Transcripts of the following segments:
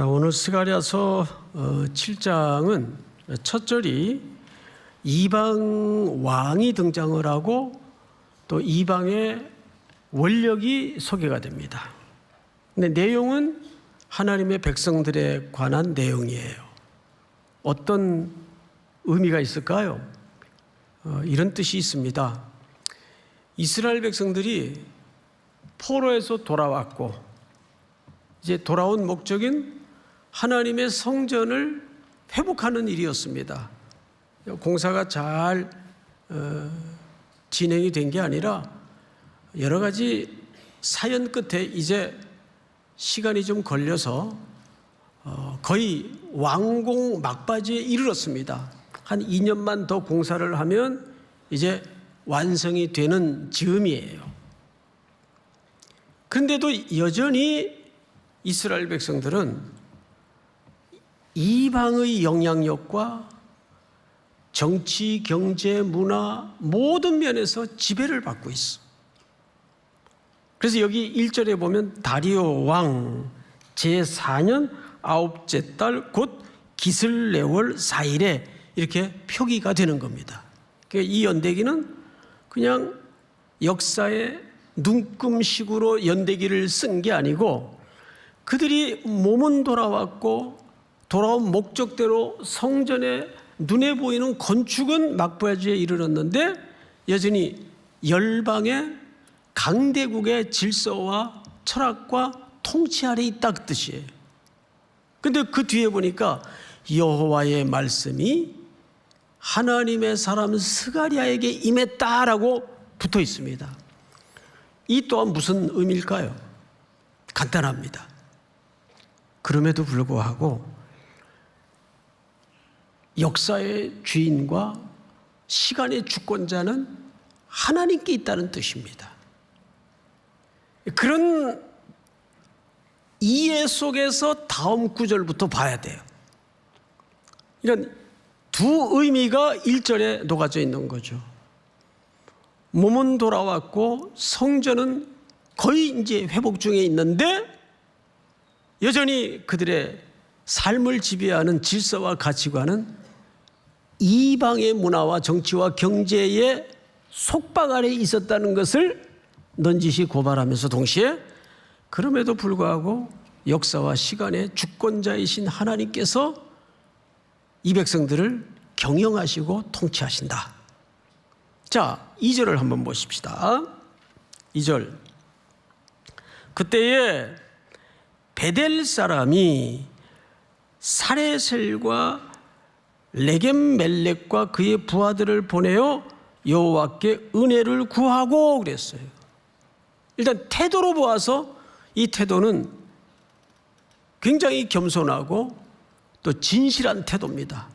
오늘 스가랴서 7장은 첫 절이 이방 왕이 등장을 하고 또 이방의 원력이 소개가 됩니다. 근데 내용은 하나님의 백성들에 관한 내용이에요. 어떤 의미가 있을까요? 이런 뜻이 있습니다. 이스라엘 백성들이 포로에서 돌아왔고 이제 돌아온 목적인 하나님의 성전을 회복하는 일이었습니다. 공사가 잘 진행이 된 게 아니라 여러 가지 사연 끝에 이제 시간이 좀 걸려서 거의 완공 막바지에 이르렀습니다. 한 2년만 더 공사를 하면 이제 완성이 되는 즈음이에요. 그런데도 여전히 이스라엘 백성들은 이방의 영향력과 정치, 경제, 문화 모든 면에서 지배를 받고 있어. 그래서 여기 1절에 보면 다리오 왕 제4년 9째 달 곧 기슬레월 4일에 이렇게 표기가 되는 겁니다. 그러니까 이 연대기는 그냥 역사의 눈금식으로 연대기를 쓴 게 아니고 그들이 몸은 돌아왔고 돌아온 목적대로 성전에 눈에 보이는 건축은 막바지에 이르렀는데 여전히 열방의 강대국의 질서와 철학과 통치 아래 있다 그 뜻이에요. 그런데 그 뒤에 보니까 여호와의 말씀이 하나님의 사람 스가랴에게 임했다라고 붙어 있습니다. 이 또한 무슨 의미일까요? 간단합니다. 그럼에도 불구하고 역사의 주인과 시간의 주권자는 하나님께 있다는 뜻입니다. 그런 이해 속에서 다음 구절부터 봐야 돼요. 이런 두 의미가 1절에 녹아져 있는 거죠. 몸은 돌아왔고 성전은 거의 이제 회복 중에 있는데 여전히 그들의 삶을 지배하는 질서와 가치관은 이방의 문화와 정치와 경제의 속박 아래 있었다는 것을 넌지시 고발하면서 동시에 그럼에도 불구하고 역사와 시간의 주권자이신 하나님께서 이 백성들을 경영하시고 통치하신다. 자, 2절을 한번 보십시다. 2절. 그때에 베델 사람이 사레셀과 레겜멜렉과 그의 부하들을 보내어 여호와께 은혜를 구하고 그랬어요. 일단 태도로 보아서 이 태도는 굉장히 겸손하고 또 진실한 태도입니다.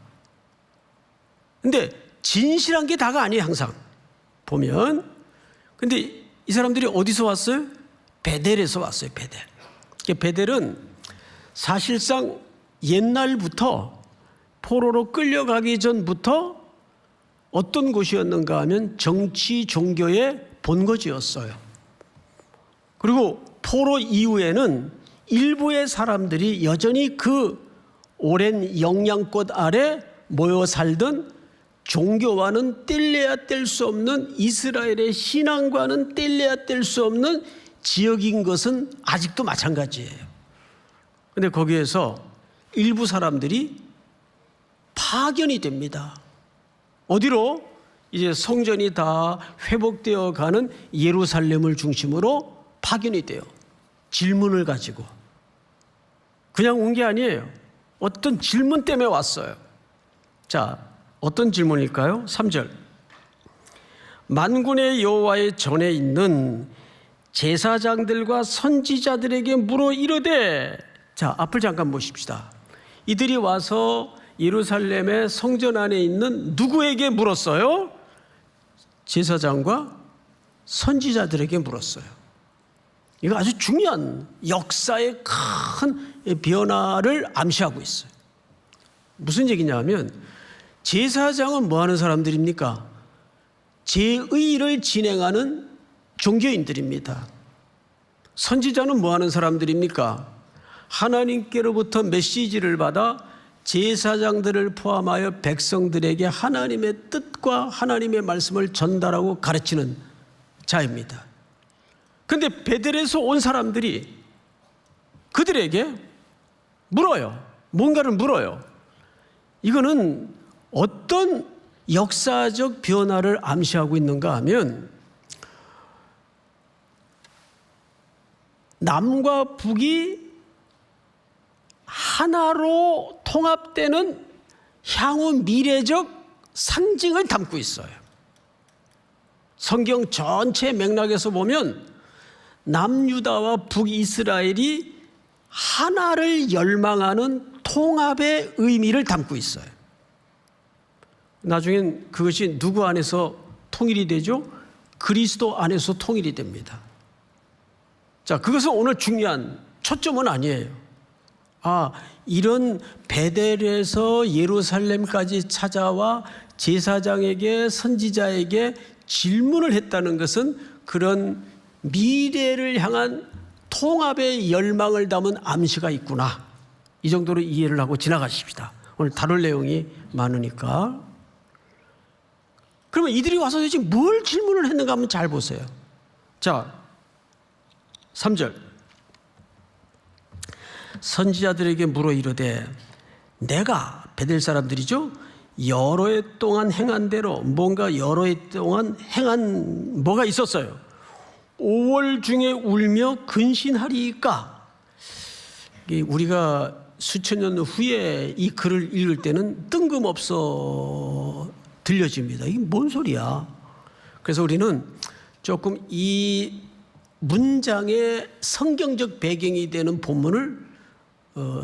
근데 진실한 게 다가 아니에요. 항상 보면. 근데 이 사람들이 어디서 왔어요? 베델에서 왔어요. 베델. 베델은 사실상 옛날부터 포로로 끌려가기 전부터 어떤 곳이었는가 하면 정치 종교의 본거지였어요. 그리고 포로 이후에는 일부의 사람들이 여전히 그 오랜 영향권 아래 모여 살던 종교와는 뗄래야 뗄 수 없는 이스라엘의 신앙과는 뗄래야 뗄 수 없는 지역인 것은 아직도 마찬가지예요. 그런데 거기에서 일부 사람들이 파견이 됩니다. 어디로? 이제 성전이 다 회복되어 가는 예루살렘을 중심으로 파견이 돼요. 질문을 가지고. 그냥 온 게 아니에요. 어떤 질문 때문에 왔어요. 자, 어떤 질문일까요? 3절. 만군의 여호와의 전에 있는 제사장들과 선지자들에게 물어 이르되, 자, 앞을 잠깐 보십시다. 이들이 와서 예루살렘의 성전 안에 있는 누구에게 물었어요? 제사장과 선지자들에게 물었어요. 이거 아주 중요한 역사의 큰 변화를 암시하고 있어요. 무슨 얘기냐면 제사장은 뭐 하는 사람들입니까? 제의를 진행하는 종교인들입니다. 선지자는 뭐 하는 사람들입니까? 하나님께로부터 메시지를 받아 제사장들을 포함하여 백성들에게 하나님의 뜻과 하나님의 말씀을 전달하고 가르치는 자입니다. 그런데 베델에서 온 사람들이 그들에게 물어요. 뭔가를 물어요. 이거는 어떤 역사적 변화를 암시하고 있는가 하면 남과 북이 하나로 통합되는 향후 미래적 상징을 담고 있어요. 성경 전체 맥락에서 보면 남유다와 북이스라엘이 하나를 열망하는 통합의 의미를 담고 있어요. 나중엔 그것이 누구 안에서 통일이 되죠? 그리스도 안에서 통일이 됩니다. 자, 그것은 오늘 중요한 초점은 아니에요. 이런 베델에서 예루살렘까지 찾아와 제사장에게 선지자에게 질문을 했다는 것은 그런 미래를 향한 통합의 열망을 담은 암시가 있구나. 이 정도로 이해를 하고 지나가십시다. 오늘 다룰 내용이 많으니까. 그러면 이들이 와서 도대체 뭘 질문을 했는가 한번 잘 보세요. 자, 3절. 선지자들에게 물어 이르되 내가 베델 사람들이죠. 여러 해 동안 행한 대로 뭔가 여러 해 동안 행한 뭐가 있었어요. 5월 중에 울며 근신하리이까. 우리가 수천 년 후에 이 글을 읽을 때는 뜬금없어 들려집니다. 이게 뭔 소리야? 그래서 우리는 조금 이 문장의 성경적 배경이 되는 본문을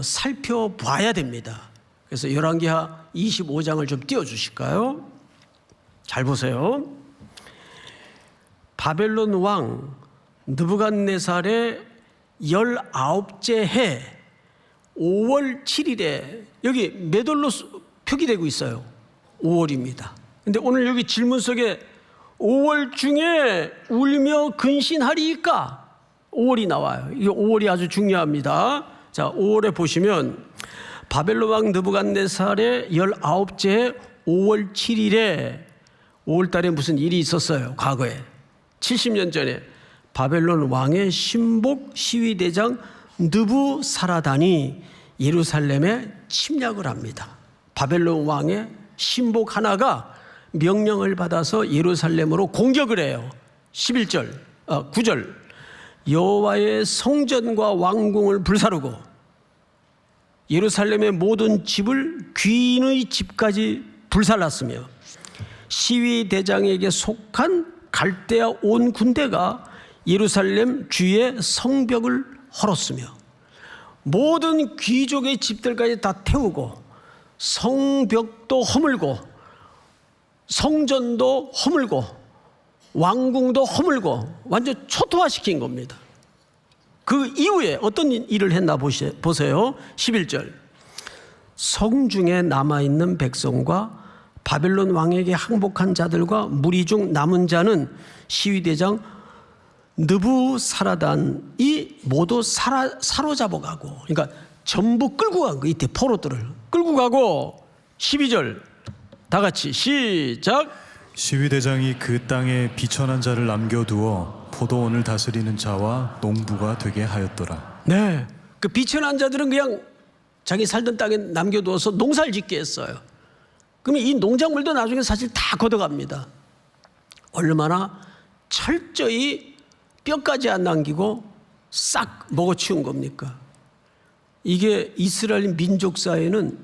살펴봐야 됩니다. 그래서 열왕기하 25장을 좀 띄워주실까요? 잘 보세요. 바벨론 왕 느부갓네살의 19째 해 5월 7일에 여기 몇 월로 표기되고 있어요? 5월입니다. 근데 오늘 여기 질문 속에 5월 중에 울며 근신하리이까 5월이 나와요. 이 5월이 아주 중요합니다. 자, 5월에 보시면 바벨론 왕 느부갓네살의 19째 해 5월 7일에 5월 달에 무슨 일이 있었어요. 과거에 70년 전에 바벨론 왕의 신복 시위대장 느부사라단이 예루살렘에 침략을 합니다. 바벨론 왕의 신복 하나가 명령을 받아서 예루살렘으로 공격을 해요. 9절 여호와의 성전과 왕궁을 불사르고 예루살렘의 모든 집을 귀인의 집까지 불살랐으며 시위대장에게 속한 갈대아 온 군대가 예루살렘 주의 성벽을 헐었으며 모든 귀족의 집들까지 다 태우고 성벽도 허물고 성전도 허물고 왕궁도 허물고 완전 초토화시킨 겁니다. 그 이후에 어떤 일을 했나 보세요. 11절 성중에 남아있는 백성과 바벨론 왕에게 항복한 자들과 무리 중 남은 자는 시위대장 느부사라단이 모두 사로잡아가고, 그러니까 전부 끌고 간 거, 이때 포로들을 끌고 가고. 12절 다 같이 시작. 시위대장이 그 땅에 비천한 자를 남겨두어 포도원을 다스리는 자와 농부가 되게 하였더라. 네, 그 비천한 자들은 그냥 자기 살던 땅에 남겨두어서 농사를 짓게 했어요. 그러면 이 농작물도 나중에 사실 다 걷어갑니다. 얼마나 철저히 뼈까지 안 남기고 싹 먹어치운 겁니까? 이게 이스라엘 민족사에는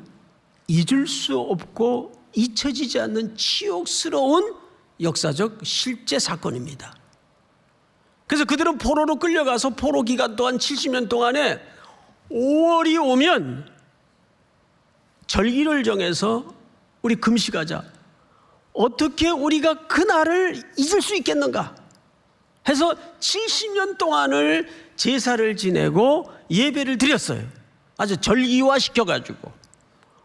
잊을 수 없고 잊혀지지 않는 치욕스러운 역사적 실제 사건입니다. 그래서 그들은 포로로 끌려가서 포로 기간 동안 70년 동안에 5월이 오면 절기를 정해서 우리 금식하자. 어떻게 우리가 그날을 잊을 수 있겠는가 해서 70년 동안을 제사를 지내고 예배를 드렸어요. 아주 절기화 시켜가지고.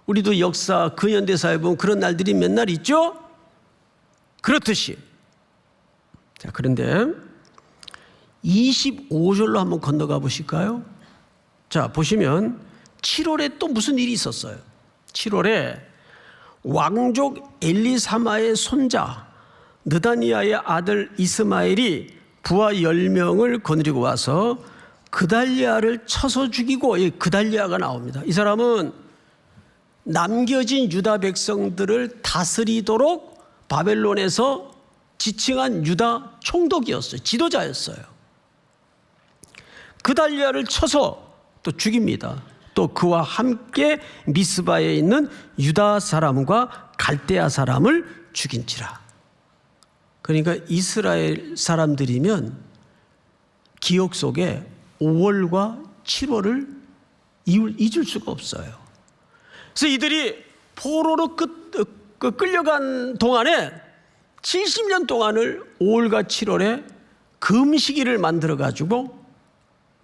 우리도 역사 근현대사에 보면 그런 날들이 몇 날 있죠? 그렇듯이. 자, 그런데 25절로 한번 건너가 보실까요? 자, 보시면 7월에 또 무슨 일이 있었어요. 7월에 왕족 엘리사마의 손자 느다니아의 아들 이스마엘이 부하 10명을 거느리고 와서 그달리아를 쳐서 죽이고, 이 그달리아가 나옵니다. 이 사람은 남겨진 유다 백성들을 다스리도록 바벨론에서 지칭한 유다 총독이었어요. 지도자였어요. 그달리아를 쳐서 또 죽입니다. 또 그와 함께 미스바에 있는 유다 사람과 갈대아 사람을 죽인지라. 그러니까 이스라엘 사람들이면 기억 속에 5월과 7월을 잊을 수가 없어요. 그래서 이들이 포로로 끌려간 동안에 70년 동안을 5월과 7월에 금식일을 만들어 가지고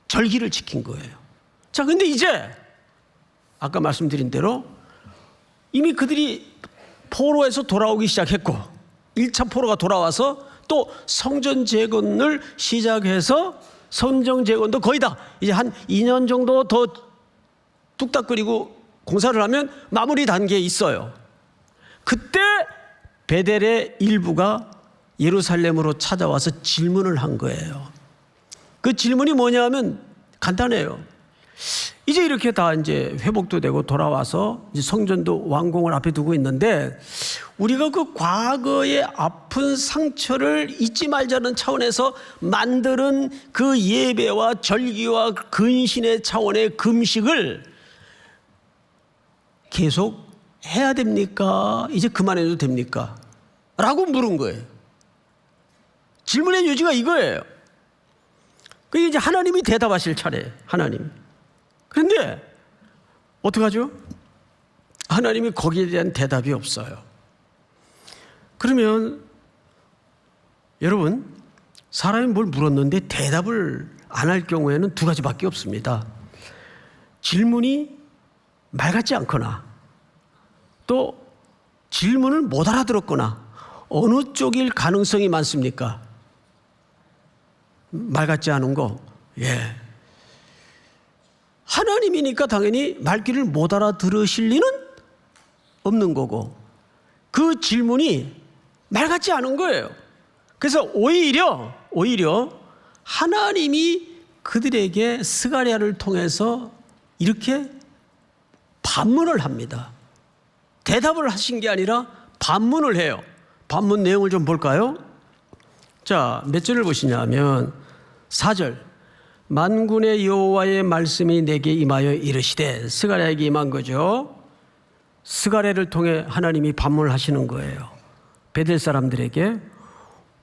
절기를 지킨 거예요. 자, 근데 이제 아까 말씀드린 대로 이미 그들이 포로에서 돌아오기 시작했고 1차 포로가 돌아와서 또 성전 재건을 시작해서 성전 재건도 거의 다 이제 한 2년 정도 더 뚝딱거리고 공사를 하면 마무리 단계에 있어요. 그때 베델의 일부가 예루살렘으로 찾아와서 질문을 한 거예요. 그 질문이 뭐냐면 간단해요. 이제 이렇게 다 이제 회복도 되고 돌아와서 이제 성전도 완공을 앞에 두고 있는데 우리가 그 과거의 아픈 상처를 잊지 말자는 차원에서 만드는 그 예배와 절기와 근신의 차원의 금식을 계속 해야 됩니까? 이제 그만해도 됩니까? 라고 물은 거예요. 질문의 요지가 이거예요. 그게 이제 하나님이 대답하실 차례예요. 하나님. 그런데 어떡하죠? 하나님이 거기에 대한 대답이 없어요. 그러면 여러분, 사람이 뭘 물었는데 대답을 안 할 경우에는 두 가지밖에 없습니다. 질문이 말 같지 않거나 또 질문을 못 알아들었거나 어느 쪽일 가능성이 많습니까? 말 같지 않은 거. 예. 하나님이니까 당연히 말귀를 못 알아들으실 리는 없는 거고 그 질문이 말 같지 않은 거예요. 그래서 오히려 하나님이 그들에게 스가랴를 통해서 이렇게 반문을 합니다. 대답을 하신 게 아니라 반문을 해요. 반문 내용을 좀 볼까요? 자, 몇 절을 보시냐면 4절. 만군의 여호와의 말씀이 내게 임하여 이르시되, 스가랴에게 임한 거죠. 스가랴를 통해 하나님이 반문을 하시는 거예요. 베델 사람들에게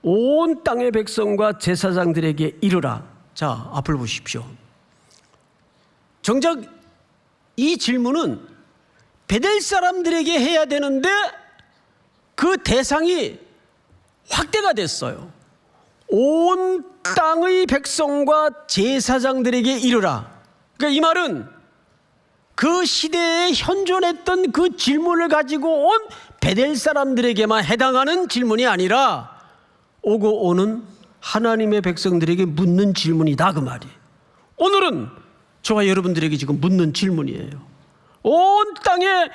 온 땅의 백성과 제사장들에게 이르라. 자, 앞을 보십시오. 정작 이 질문은 베델 사람들에게 해야 되는데 그 대상이 확대가 됐어요. 온 땅의 백성과 제사장들에게 이르라. 그러니까 이 말은 그 시대에 현존했던 그 질문을 가지고 온 베델 사람들에게만 해당하는 질문이 아니라 오고 오는 하나님의 백성들에게 묻는 질문이다, 그 말이에요. 오늘은 저와 여러분들에게 지금 묻는 질문이에요. 온 땅의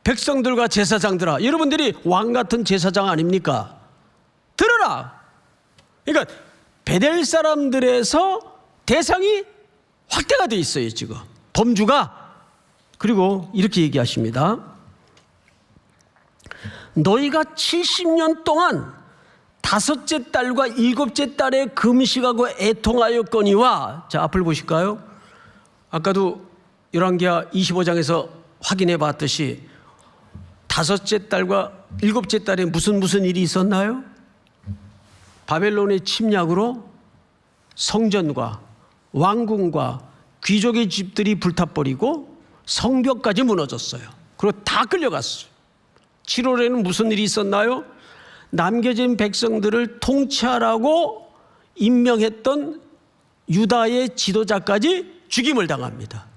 백성들과 제사장들아, 여러분들이 왕 같은 제사장 아닙니까? 들어라. 그러니까 베델 사람들에서 대상이 확대가 돼 있어요, 지금 범주가. 그리고 이렇게 얘기하십니다. 너희가 70년 동안 5째 달과 7째 달에 금식하고 애통하였거니와. 자, 앞을 보실까요? 아까도 열왕기하 25장에서 확인해 봤듯이 5째 달과 7째 달에 무슨 일이 있었나요? 바벨론의 침략으로 성전과 왕궁과 귀족의 집들이 불타버리고 성벽까지 무너졌어요. 그리고 다 끌려갔어요. 7월에는 무슨 일이 있었나요? 남겨진 백성들을 통치하라고 임명했던 유다의 지도자까지 죽임을 당합니다.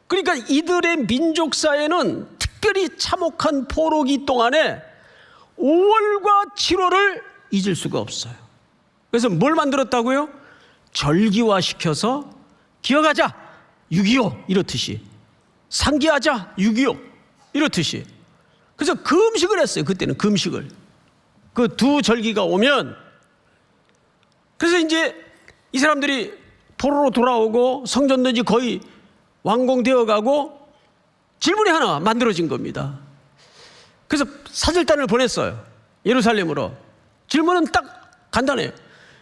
그러니까 이들의 민족사에는 특별히 참혹한 포로기 동안에 5월과 7월을 잊을 수가 없어요. 그래서 뭘 만들었다고요? 절기화시켜서 기억하자. 6.25 이렇듯이, 상기하자 6.25 이렇듯이. 그래서 금식을 했어요. 그때는 금식을. 그 두 절기가 오면, 그래서 이제 이 사람들이 포로로 돌아오고 성전도 거의 완공되어 가고 질문이 하나 만들어진 겁니다. 그래서 사절단을 보냈어요. 예루살렘으로. 질문은 딱 간단해요.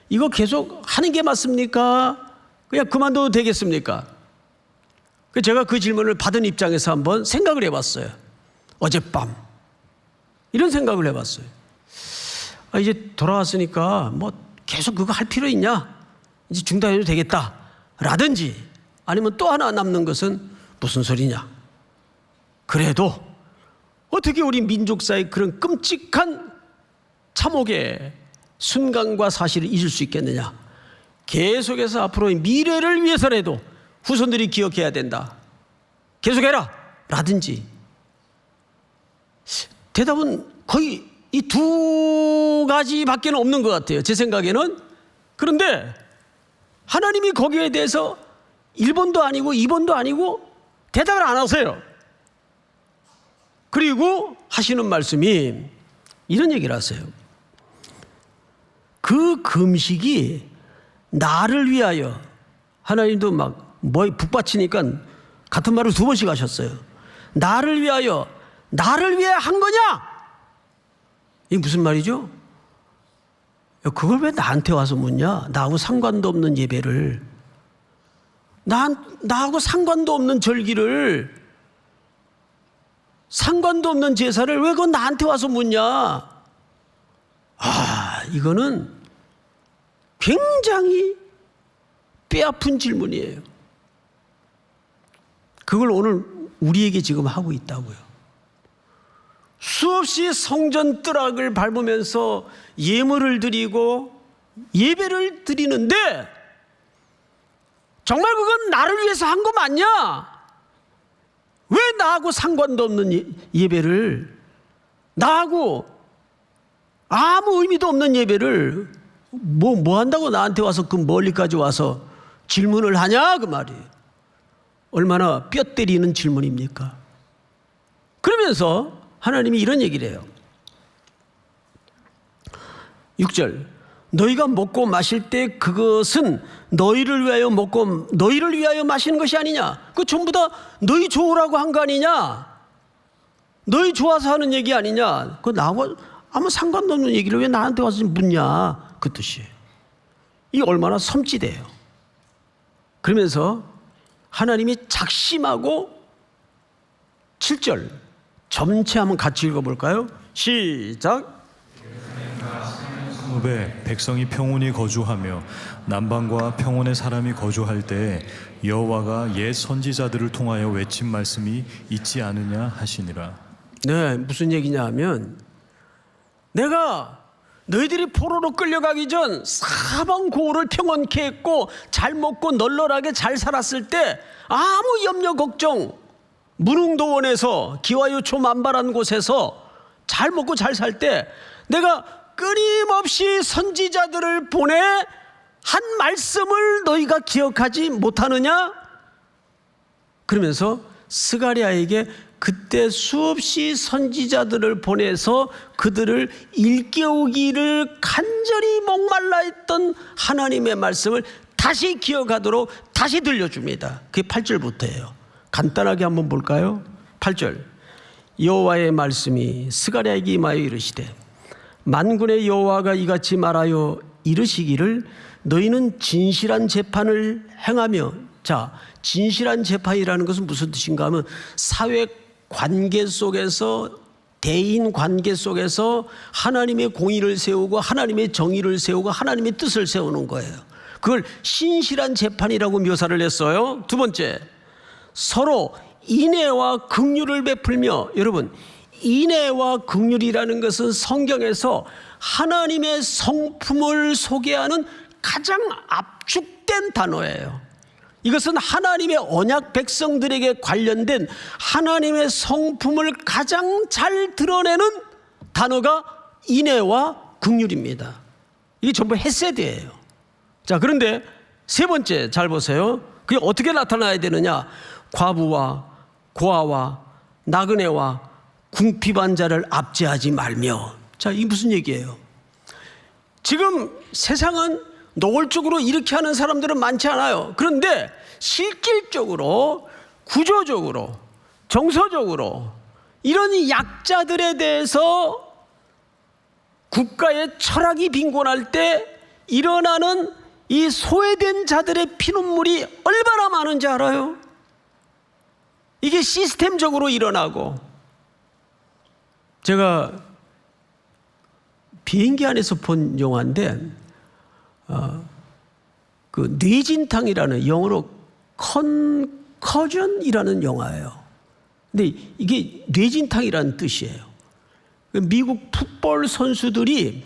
이거 계속 하는 게 맞습니까? 그냥 그만둬도 되겠습니까? 제가 그 질문을 받은 입장에서 한번 생각을 해봤어요. 어젯밤 이런 생각을 해봤어요. 이제 돌아왔으니까 뭐 계속 그거 할 필요 있냐? 이제 중단해도 되겠다 라든지, 아니면 또 하나 남는 것은 무슨 소리냐? 그래도 어떻게 우리 민족사의 그런 끔찍한 참혹의 순간과 사실을 잊을 수 있겠느냐? 계속해서 앞으로의 미래를 위해서라도 후손들이 기억해야 된다. 계속해라 라든지. 대답은 거의 이 두 가지밖에 없는 것 같아요, 제 생각에는. 그런데 하나님이 거기에 대해서 1번도 아니고 2번도 아니고 대답을 안 하세요. 그리고 하시는 말씀이 이런 얘기를 하세요. 그 금식이 나를 위하여, 하나님도 막 북받치니까 같은 말을 두 번씩 하셨어요. 나를 위하여, 나를 위해 한 거냐? 이게 무슨 말이죠? 그걸 왜 나한테 와서 묻냐? 나하고 상관도 없는 예배를, 나하고 상관도 없는 절기를, 상관도 없는 제사를 왜 그건 나한테 와서 묻냐? 이거는 굉장히 뼈아픈 질문이에요. 그걸 오늘 우리에게 지금 하고 있다고요. 수없이 성전 뜰락을 밟으면서 예물을 드리고 예배를 드리는데, 정말 그건 나를 위해서 한 거 맞냐? 왜 나하고 상관도 없는 예배를, 나하고 아무 의미도 없는 예배를 뭐 한다고 나한테 와서 그 멀리까지 와서 질문을 하냐 그 말이에요. 얼마나 뼈 때리는 질문입니까? 그러면서 하나님이 이런 얘기를 해요. 6절, 너희가 먹고 마실 때 그것은 너희를 위하여 먹고 너희를 위하여 마시는 것이 아니냐? 그 전부 다 너희 좋으라고 한 거 아니냐? 너희 좋아서 하는 얘기 아니냐? 그 나하고 아무 상관도 없는 얘기를 왜 나한테 와서 묻냐? 그 뜻이에요. 이 얼마나 섬찟해요. 그러면서 하나님이 작심하고 7절 전체 한번 같이 읽어볼까요? 시작. 성읍에 백성이 평온히 거주하며 남방과 평온의 사람이 거주할 때에 여호와가 옛 선지자들을 통하여 외친 말씀이 있지 않으냐 하시니라. 네, 무슨 얘기냐 하면, 내가 너희들이 포로로 끌려가기 전 사방 고을을 평온케 했고 잘 먹고 널널하게 잘 살았을 때, 아무 염려 걱정, 무릉도원에서 기와요초 만발한 곳에서 잘 먹고 잘 살 때 내가 끊임없이 선지자들을 보내 한 말씀을 너희가 기억하지 못하느냐? 그러면서 스가랴에게 그때 수없이 선지자들을 보내서 그들을 일깨우기를 간절히 목말라 했던 하나님의 말씀을 다시 기억하도록 다시 들려줍니다. 그게 8절부터예요. 간단하게 한번 볼까요? 8절, 여호와의 말씀이 스가랴에게 임하여 이르시되 만군의 여호와가 이같이 말하여 이르시기를 너희는 진실한 재판을 행하며. 자, 진실한 재판이라는 것은 무슨 뜻인가 하면 사회 관계 속에서, 대인 관계 속에서 하나님의 공의를 세우고 하나님의 정의를 세우고 하나님의 뜻을 세우는 거예요. 그걸 신실한 재판이라고 묘사를 했어요. 두 번째, 서로 인애와 긍휼을 베풀며. 여러분, 인애와 긍휼이라는 것은 성경에서 하나님의 성품을 소개하는 가장 압축된 단어예요. 이것은 하나님의 언약 백성들에게 관련된 하나님의 성품을 가장 잘 드러내는 단어가 인애와 긍휼입니다. 이게 전부 헤세드예요. 자, 그런데 세 번째 잘 보세요. 그게 어떻게 나타나야 되느냐? 과부와 고아와 나그네와 궁핍한 자를 압제하지 말며. 자, 이게 무슨 얘기예요? 지금 세상은 노골적으로 이렇게 하는 사람들은 많지 않아요. 그런데 실질적으로, 구조적으로, 정서적으로 이런 이 약자들에 대해서 국가의 철학이 빈곤할 때 일어나는 이 소외된 자들의 피눈물이 얼마나 많은지 알아요? 이게 시스템적으로 일어나고, 제가 비행기 안에서 본 영화인데 그 뇌진탕이라는, 영어로 컨커전이라는 영화예요. 근데 이게 뇌진탕이라는 뜻이에요. 미국 풋볼 선수들이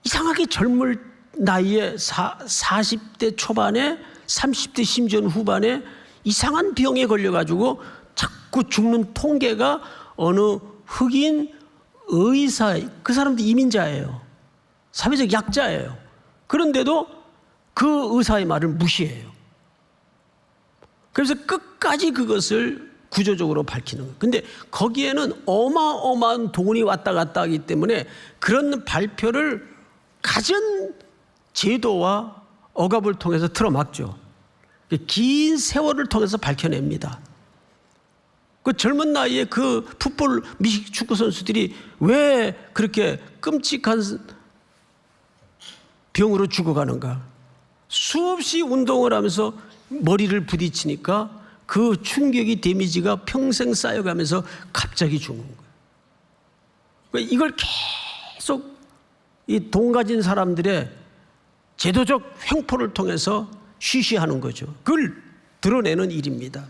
이상하게 젊을 나이에 40대 초반에 30대 심지어 후반에 이상한 병에 걸려가지고 자꾸 죽는 통계가 어느 흑인 의사, 그 사람도 이민자예요. 사회적 약자예요. 그런데도 그 의사의 말을 무시해요. 그래서 끝까지 그것을 구조적으로 밝히는 거예요. 근데 거기에는 어마어마한 돈이 왔다 갔다 하기 때문에 그런 발표를 갖은 제도와 억압을 통해서 틀어막죠. 긴 세월을 통해서 밝혀냅니다. 그 젊은 나이에 그 풋볼 미식 축구 선수들이 왜 그렇게 끔찍한 병으로 죽어가는가? 수없이 운동을 하면서 머리를 부딪히니까 그 충격이, 데미지가 평생 쌓여가면서 갑자기 죽는 거예요. 이걸 계속 이 돈 가진 사람들의 제도적 횡포를 통해서 쉬쉬하는 거죠. 그걸 드러내는 일입니다.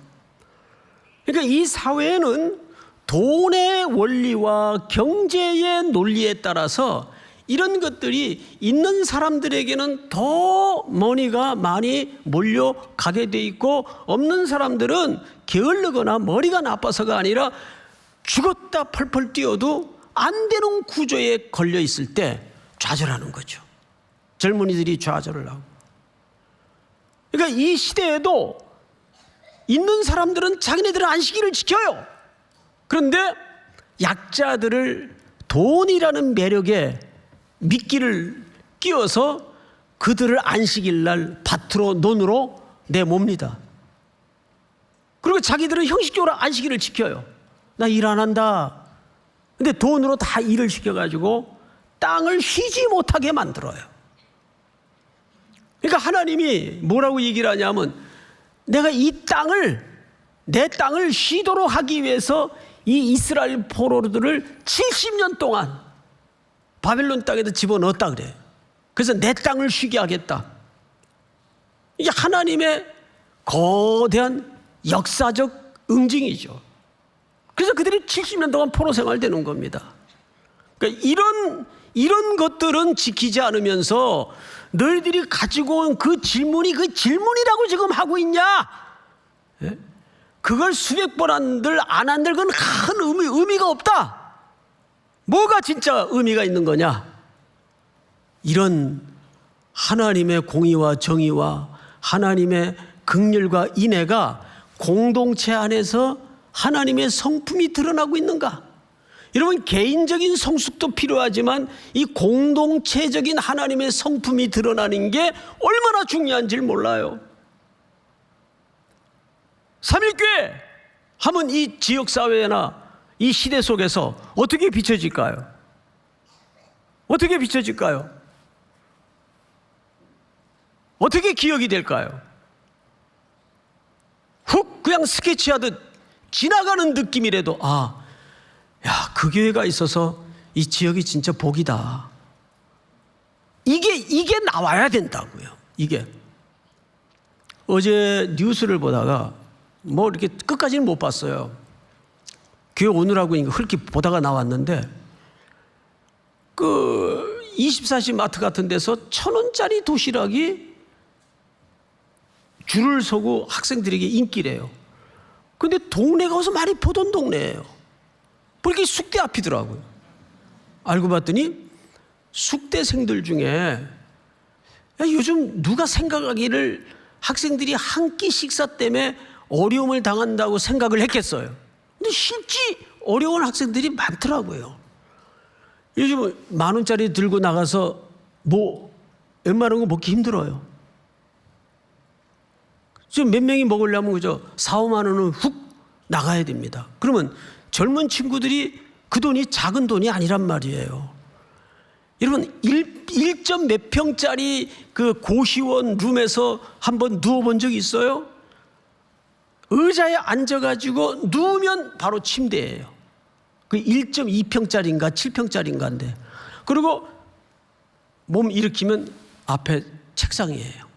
그러니까 이 사회에는 돈의 원리와 경제의 논리에 따라서 이런 것들이 있는 사람들에게는 더 머니가 많이 몰려가게 돼 있고, 없는 사람들은 게을르거나 머리가 나빠서가 아니라 죽었다 펄펄 뛰어도 안 되는 구조에 걸려 있을 때 좌절하는 거죠. 젊은이들이 좌절을 하고. 그러니까 이 시대에도 있는 사람들은 자기네들은 안식일을 지켜요. 그런데 약자들을 돈이라는 매력에 미끼를 끼워서 그들을 안식일 날 밭으로 논으로 내몹니다. 그리고 자기들은 형식적으로 안식일을 지켜요. 나 일 안 한다. 근데 돈으로 다 일을 시켜가지고 땅을 쉬지 못하게 만들어요. 그러니까 하나님이 뭐라고 얘기를 하냐면, 내가 내 땅을 쉬도록 하기 위해서 이 이스라엘 포로들을 70년 동안 바벨론 땅에다 집어넣었다 그래. 그래서 내 땅을 쉬게 하겠다. 이게 하나님의 거대한 역사적 응징이죠. 그래서 그들이 70년 동안 포로 생활되는 겁니다. 그러니까 이런 것들은 지키지 않으면서 너희들이 가지고 온 그 질문이 그 질문이라고 지금 하고 있냐? 예? 그걸 수백 번 한들 안 한들 그건 큰 의미가 없다. 뭐가 진짜 의미가 있는 거냐? 이런 하나님의 공의와 정의와 하나님의 긍휼과 인애가 공동체 안에서 하나님의 성품이 드러나고 있는가? 여러분, 개인적인 성숙도 필요하지만 이 공동체적인 하나님의 성품이 드러나는 게 얼마나 중요한지를 몰라요. 삼일교회 하면 이 지역사회나 이 시대 속에서 어떻게 비춰질까요? 어떻게 비춰질까요? 어떻게 기억이 될까요? 훅 그냥 스케치하듯 지나가는 느낌이라도, 그 교회가 있어서 이 지역이 진짜 복이다. 이게 나와야 된다고요. 이게. 어제 뉴스를 보다가 뭐 이렇게 끝까지는 못 봤어요. 교회 오느라고 흘낏 보다가 나왔는데, 그 24시 마트 같은 데서 1,000원짜리 도시락이 줄을 서고 학생들에게 인기래요. 근데 동네가 어서 많이 보던 동네예요. 그렇게 숙대 앞이더라고요. 알고 봤더니 숙대생들 중에 요즘 누가 생각하기를 학생들이 한 끼 식사 때문에 어려움을 당한다고 생각을 했겠어요. 근데 실제 어려운 학생들이 많더라고요. 요즘 10,000원짜리 들고 나가서 뭐 웬만한 거 먹기 힘들어요. 지금 몇 명이 먹으려면 그저 4, 5만 원은 훅 나가야 됩니다. 그러면 젊은 친구들이 그 돈이 작은 돈이 아니란 말이에요. 여러분 1점 몇 평짜리 그 고시원 룸에서 한번 누워본 적 있어요? 의자에 앉아가지고 누우면 바로 침대예요. 그 1.2평짜리인가 7평짜리인가인데, 그리고 몸 일으키면 앞에 책상이에요.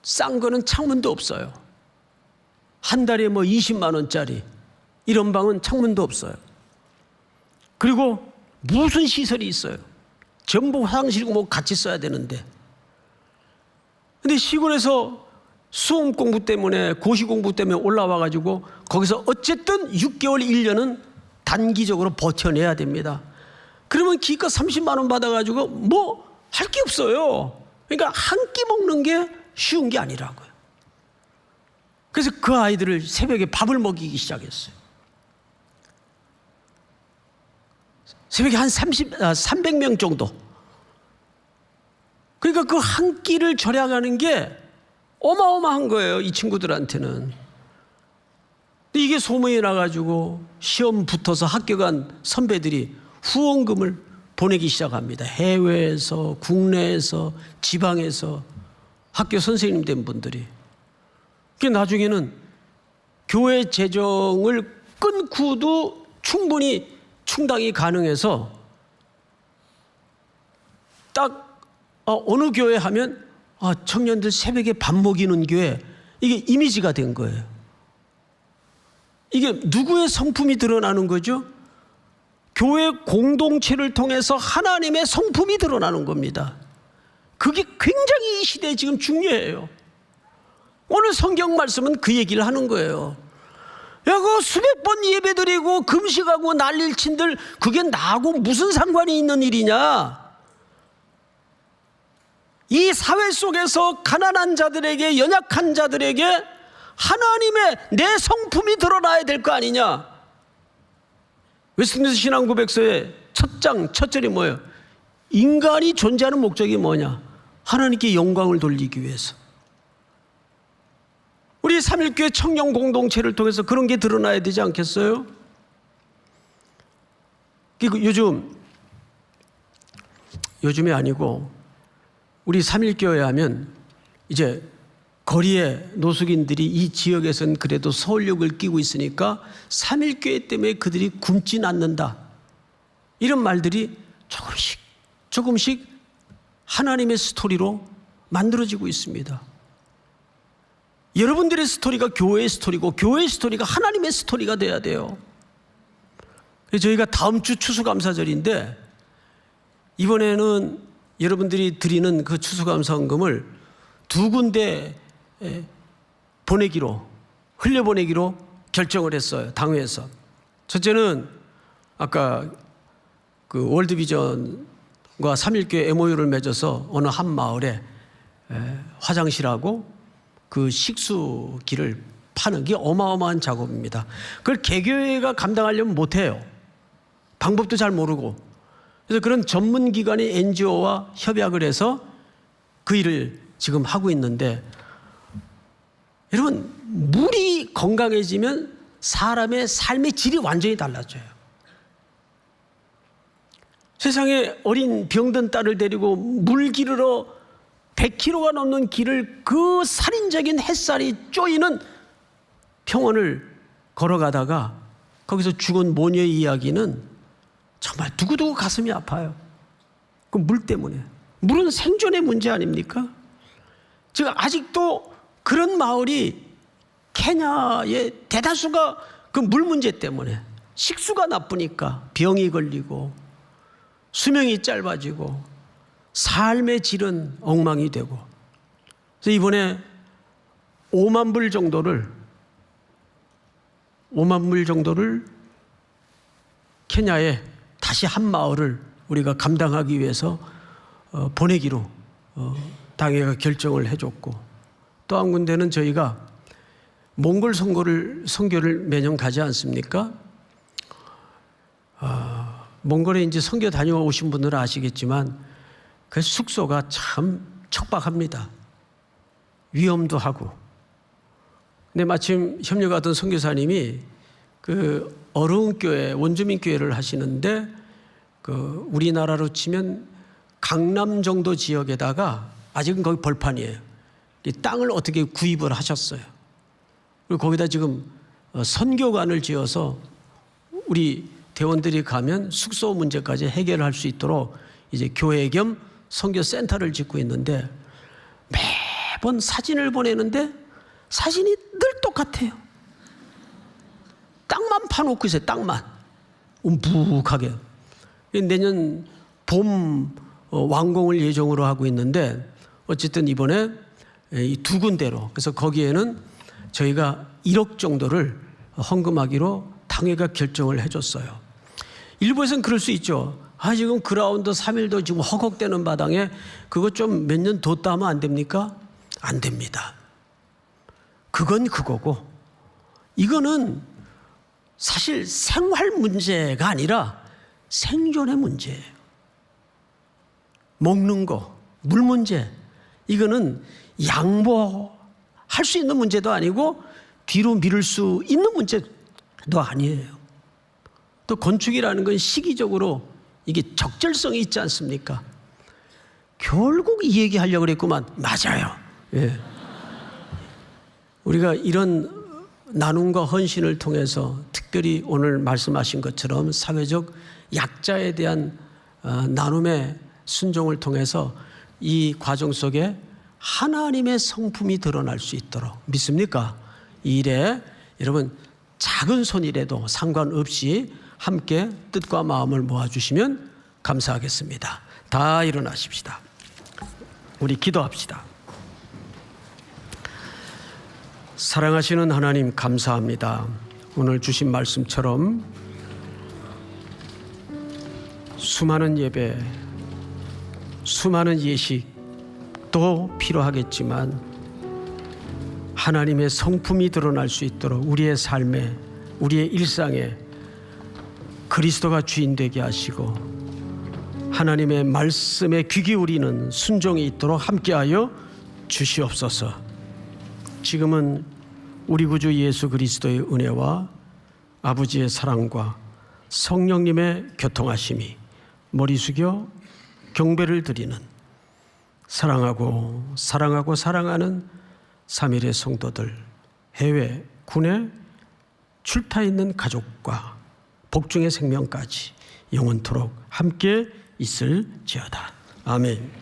싼 거는 창문도 없어요. 한 달에 뭐 20만 원짜리 이런 방은 창문도 없어요. 그리고 무슨 시설이 있어요? 전부 화장실이고 뭐 같이 써야 되는데. 근데 시골에서 수험 공부 때문에, 고시 공부 때문에 올라와 가지고 거기서 어쨌든 6개월 1년은 단기적으로 버텨내야 됩니다. 그러면 기껏 30만 원 받아 가지고 뭐 할 게 없어요. 그러니까 한 끼 먹는 게 쉬운 게 아니라고요. 그래서 그 아이들을 새벽에 밥을 먹이기 시작했어요. 새벽에 한 300명 정도. 그러니까 그 한 끼를 절약하는 게 어마어마한 거예요, 이 친구들한테는. 근데 이게 소문이 나가지고 시험 붙어서 합격한 선배들이 후원금을 보내기 시작합니다. 해외에서, 국내에서, 지방에서 학교 선생님 된 분들이. 그 나중에는 교회 재정을 끊고도 충분히 충당이 가능해서 딱 어느 교회 하면 청년들 새벽에 밥 먹이는 교회, 이게 이미지가 된 거예요. 이게 누구의 성품이 드러나는 거죠? 교회 공동체를 통해서 하나님의 성품이 드러나는 겁니다. 그게 굉장히 이 시대에 지금 중요해요. 오늘 성경 말씀은 그 얘기를 하는 거예요. 야, 그 수백 번 예배드리고 금식하고 난리를 친들 그게 나하고 무슨 상관이 있는 일이냐? 이 사회 속에서 가난한 자들에게, 연약한 자들에게 하나님의 내 성품이 드러나야 될 거 아니냐? 웨스트민스터 신앙고백서의 첫 절이 뭐예요? 인간이 존재하는 목적이 뭐냐? 하나님께 영광을 돌리기 위해서. 우리 3.1교회 청년 공동체를 통해서 그런 게 드러나야 되지 않겠어요? 그리고 요즘이 아니고 우리 3.1교회 하면 이제 거리에 노숙인들이 이 지역에서는 그래도 서울역을 끼고 있으니까 3.1교회 때문에 그들이 굶진 않는다, 이런 말들이 조금씩 하나님의 스토리로 만들어지고 있습니다. 여러분들의 스토리가 교회의 스토리고 교회의 스토리가 하나님의 스토리가 돼야 돼요. 그래서 저희가 다음 주 추수감사절인데 이번에는 여러분들이 드리는 그 추수감사헌금을 2군데 흘려보내기로 결정을 했어요, 당회에서. 첫째는 아까 그 월드비전과 3.1교회 MOU를 맺어서 어느 한 마을에 화장실하고 그 식수기를 파는 게 어마어마한 작업입니다. 그걸 개교회가 감당하려면 못해요. 방법도 잘 모르고. 그래서 그런 전문기관인 NGO와 협약을 해서 그 일을 지금 하고 있는데, 여러분, 물이 건강해지면 사람의 삶의 질이 완전히 달라져요. 세상에 어린 병든 딸을 데리고 물 기르러 100km가 넘는 길을 그 살인적인 햇살이 쪼이는 평원을 걸어가다가 거기서 죽은 모녀의 이야기는 정말 두고두고 가슴이 아파요. 그 물 때문에. 물은 생존의 문제 아닙니까? 지금 아직도 그런 마을이 케냐의 대다수가 그 물 문제 때문에, 식수가 나쁘니까 병이 걸리고 수명이 짧아지고 삶의 질은 엉망이 되고. 그래서 이번에 5만 불 정도를 케냐에 다시 한 마을을 우리가 감당하기 위해서 보내기로 당회가 결정을 해줬고, 또 한 군데는 저희가 몽골 선교를 매년 가지 않습니까? 몽골에 이제 선교 다녀오신 분들은 아시겠지만 그 숙소가 참 척박합니다. 위험도 하고. 근데 마침 협력하던 선교사님이 그 어려운 교회, 원주민 교회를 하시는데 그 우리나라로 치면 강남 정도 지역에다가 아직은 거기 벌판이에요. 이 땅을 어떻게 구입을 하셨어요. 그리고 거기다 지금 선교관을 지어서 우리 대원들이 가면 숙소 문제까지 해결할 수 있도록 이제 교회 겸 선교 센터를 짓고 있는데 매번 사진을 보내는데 사진이 늘 똑같아요. 땅만 파놓고 있어요. 땅만 움푹하게. 내년 봄 완공을 예정으로 하고 있는데 어쨌든 이번에 이 두 군데로, 그래서 거기에는 저희가 1억 정도를 헌금하기로 당회가 결정을 해줬어요. 일부에서는 그럴 수 있죠. 지금 그라운드 3일도 지금 허걱대는 바당에 그거 좀 몇 년 뒀다 하면 안 됩니까? 안 됩니다. 그건 그거고, 이거는 사실 생활 문제가 아니라 생존의 문제예요. 먹는 거, 물 문제, 이거는 양보할 수 있는 문제도 아니고 뒤로 미룰 수 있는 문제도 아니에요. 또 건축이라는 건 시기적으로 이게 적절성이 있지 않습니까? 결국 이 얘기 하려고 그랬구만. 맞아요. 예. 우리가 이런 나눔과 헌신을 통해서 특별히 오늘 말씀하신 것처럼 사회적 약자에 대한 나눔의 순종을 통해서 이 과정 속에 하나님의 성품이 드러날 수 있도록, 믿습니까? 이 일에 여러분 작은 손이라도 상관없이 함께 뜻과 마음을 모아주시면 감사하겠습니다. 다 일어나십시다. 우리 기도합시다. 사랑하시는 하나님, 감사합니다. 오늘 주신 말씀처럼 수많은 예배, 수많은 예식도 필요하겠지만 하나님의 성품이 드러날 수 있도록 우리의 삶에, 우리의 일상에 그리스도가 주인 되게 하시고 하나님의 말씀에 귀 기울이는 순종이 있도록 함께하여 주시옵소서. 지금은 우리 구주 예수 그리스도의 은혜와 아버지의 사랑과 성령님의 교통하심이 머리 숙여 경배를 드리는 사랑하고 사랑하는 3일의 성도들, 해외, 군에 출타 있는 가족과 복중의 생명까지 영원토록 함께 있을지어다. 아멘.